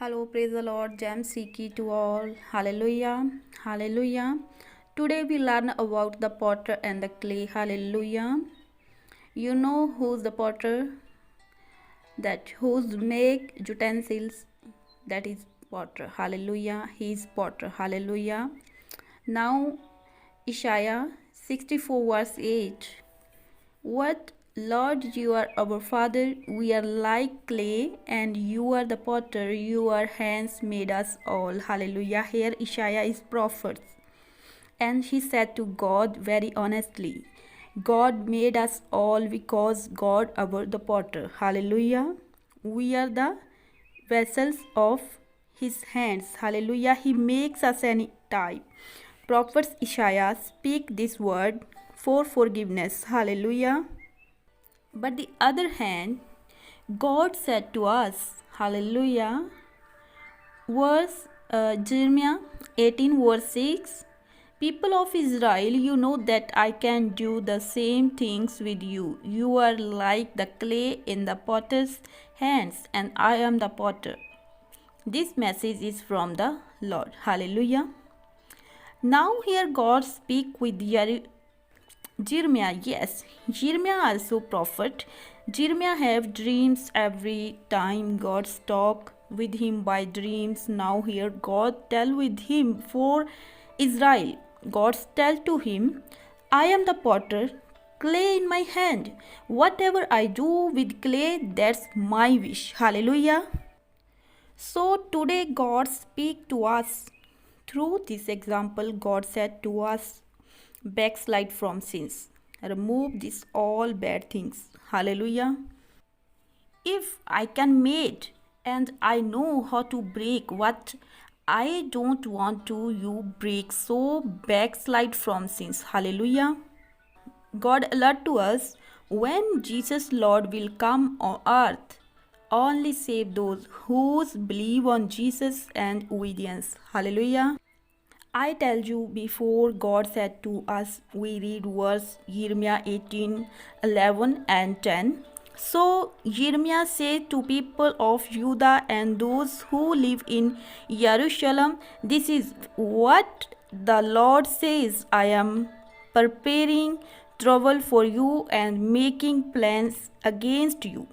Hello, praise the Lord, Jam Siki to all. Hallelujah, hallelujah. Today we learn about the potter and the clay. Hallelujah. You know who's the potter? That who's make utensils? That is potter. Hallelujah. He is potter. Hallelujah. Now, Isaiah 64 verse 8. What, Lord, you are our Father, we are like clay, and you are the potter, your hands made us all. Hallelujah. Here Isaiah is prophet. And he said to God very honestly, God made us all because God our the potter. Hallelujah. We are the vessels of his hands. Hallelujah. He makes us any type. Prophets Isaiah speak this word for forgiveness. Hallelujah. But the other hand, God said to us, Hallelujah, Jeremiah 18 verse 6, people of Israel, you know that I can do the same things with you. You are like the clay in the potter's hands, and I am the potter. This message is from the Lord. Hallelujah. Now here God speak with Jeremiah, yes, Jeremiah also prophet. Jeremiah have dreams every time God talk with him by dreams. Now here God tell with him for Israel. God tell to him, I am the potter, clay in my hand. Whatever I do with clay, that's my wish. Hallelujah. So today God speak to us. Through this example, God said to us, backslide from sins. Remove this all bad things. Hallelujah. If I can make and I know how to break what I don't want to you break, so backslide from sins. Hallelujah. God alert to us when Jesus Lord will come on earth. Only save those who believe on Jesus and obedience. Hallelujah. I tell you before God said to us, we read verse Jeremiah 18, 11 and 10. So Jeremiah said to people of Judah and those who live in Jerusalem, this is what the Lord says, I am preparing trouble for you and making plans against you.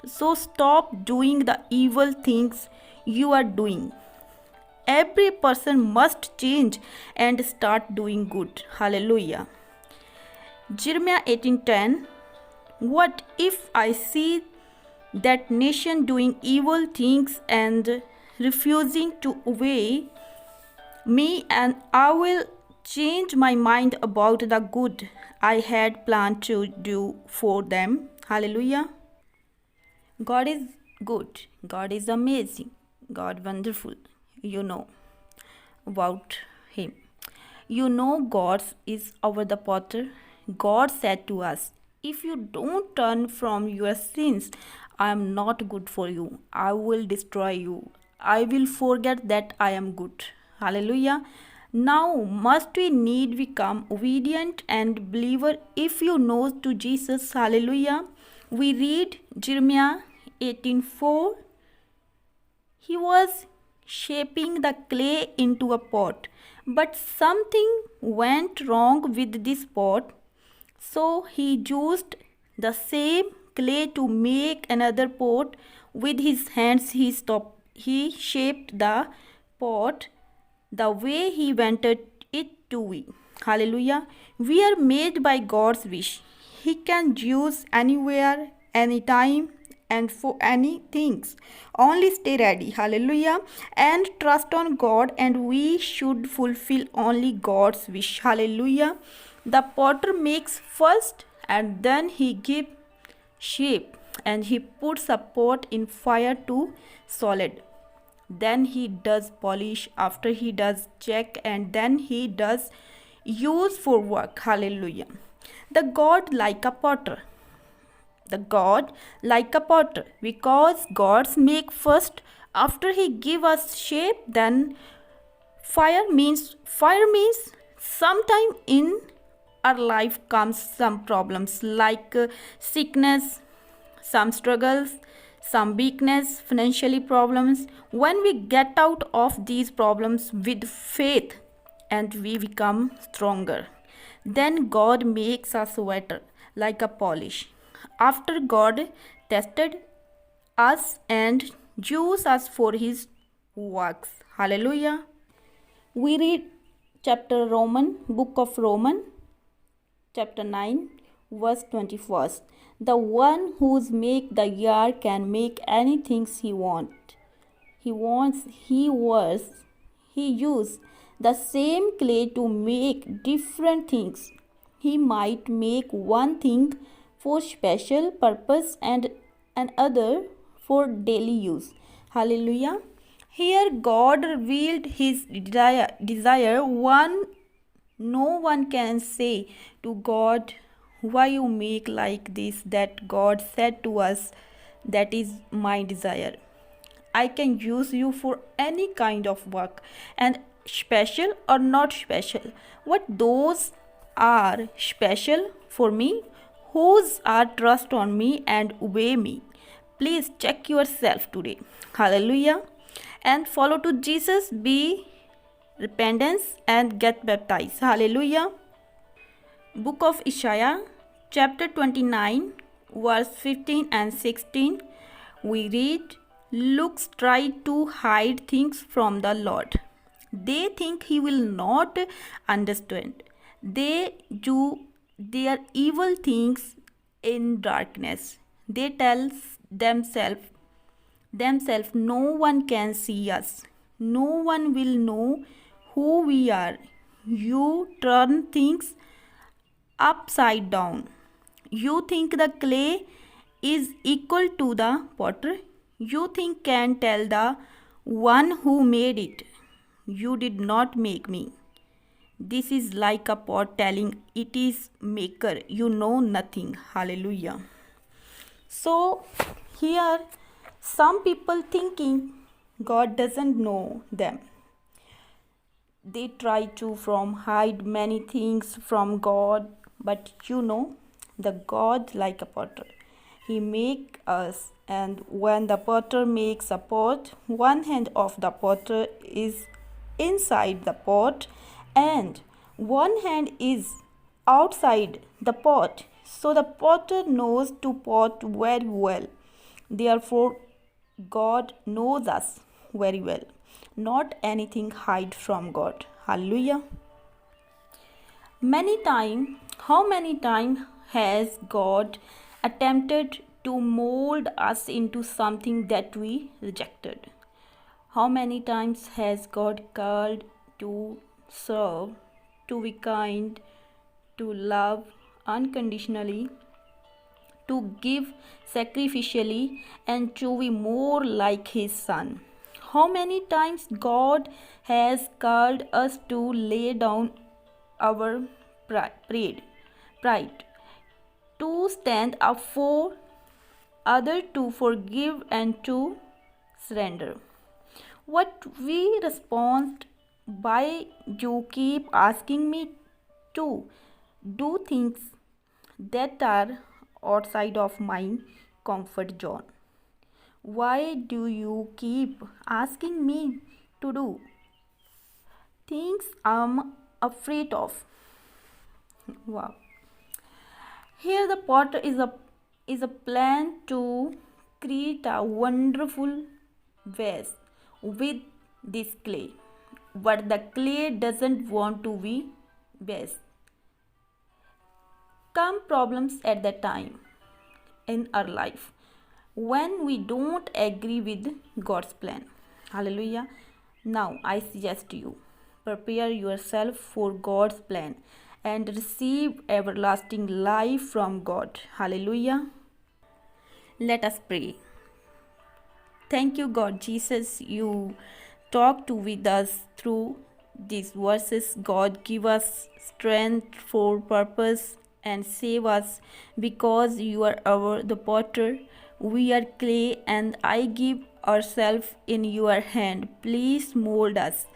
So stop doing the evil things you are doing. Every person must change and start doing good. Hallelujah. Jeremiah 18:10. What if I see that nation doing evil things and refusing to obey me, and I will change my mind about the good I had planned to do for them. Hallelujah. God is good. God is amazing. God wonderful. You know about him. You know God is our the potter. God said to us, if you don't turn from your sins, I am not good for you. I will destroy you. I will forget that I am good. Hallelujah. Now must we need become obedient and believer if you know to Jesus. Hallelujah. We read Jeremiah 18:4. He was shaping the clay into a pot, but something went wrong with this pot, so he used the same clay to make another pot with his hands. He shaped the pot the way he wanted it to be. Hallelujah. We are made by God's wish. He can use anywhere, anytime, and for any things. Only stay ready. Hallelujah. And trust on God, and we should fulfill only God's wish. Hallelujah. The potter makes first, and then he gives shape, and he puts a pot in fire to solid. Then he does polish, after he does check, and then he does use for work. Hallelujah. The God like a potter. The God like a potter, because gods make first, after he give us shape, then fire means sometime in our life comes some problems like sickness, some struggles, some weakness, financially problems. When we get out of these problems with faith and we become stronger, then God makes us better like a polish. After God tested us and used us for his works. Hallelujah. We read book of Romans, chapter 9, verse 21. The one who's make the year can make anything he wants. He used the same clay to make different things. He might make one thing for special purpose and another for daily use. Hallelujah. Here God revealed his desire. No one can say to God, why you make like this? That God said to us, that is my desire. I can use you for any kind of work, and special or not special. What those are special for me, whose are trust on me and obey me. Please check yourself today. Hallelujah. And follow to Jesus, be repentance and get baptized. Hallelujah. Book of Isaiah, chapter 29, verse 15 and 16. We read, looks try to hide things from the Lord. They think he will not understand. They do their evil things in darkness. They tell themselves, no one can see us. No one will know who we are. You turn things upside down. You think the clay is equal to the potter. You think can tell the one who made it, you did not make me. This is like a pot telling it is maker, you know nothing. Hallelujah. So here some people thinking God doesn't know them. They try to hide many things from God, but the God like a potter. He make us, and when the potter makes a pot, one hand of the potter is inside the pot and one hand is outside the pot. So the potter knows to pot very well. Therefore, God knows us very well. Not anything hide from God. Hallelujah. How many times has God attempted to mold us into something that we rejected? How many times has God called to serve, to be kind, to love unconditionally, to give sacrificially, and to be more like his son? How many times God has called us to lay down our pride, to stand up for others, to forgive and to surrender? What we respond by you keep asking me to do things that are outside of my comfort zone. Why do you keep asking me to do things I'm afraid of? Wow. Here the potter is a plan to create a wonderful vase with this clay, but the clay doesn't want to be vase. Come problems at that time in our life when we don't agree with God's plan. Hallelujah. Now I suggest you prepare yourself for God's plan and receive everlasting life from God. Hallelujah. Let us pray. Thank you, God Jesus. You talked with us through these verses. God, give us strength for purpose and save us, because you are the potter. We are clay, and I give ourselves in your hand. Please mold us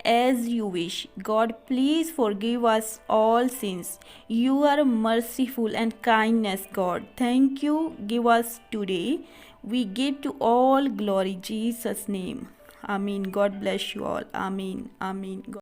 as you wish. God, please forgive us all sins. You are merciful and kindness, God. Thank you. Give us today We give to all glory, Jesus' name. Amen. God bless you all. Amen. Amen.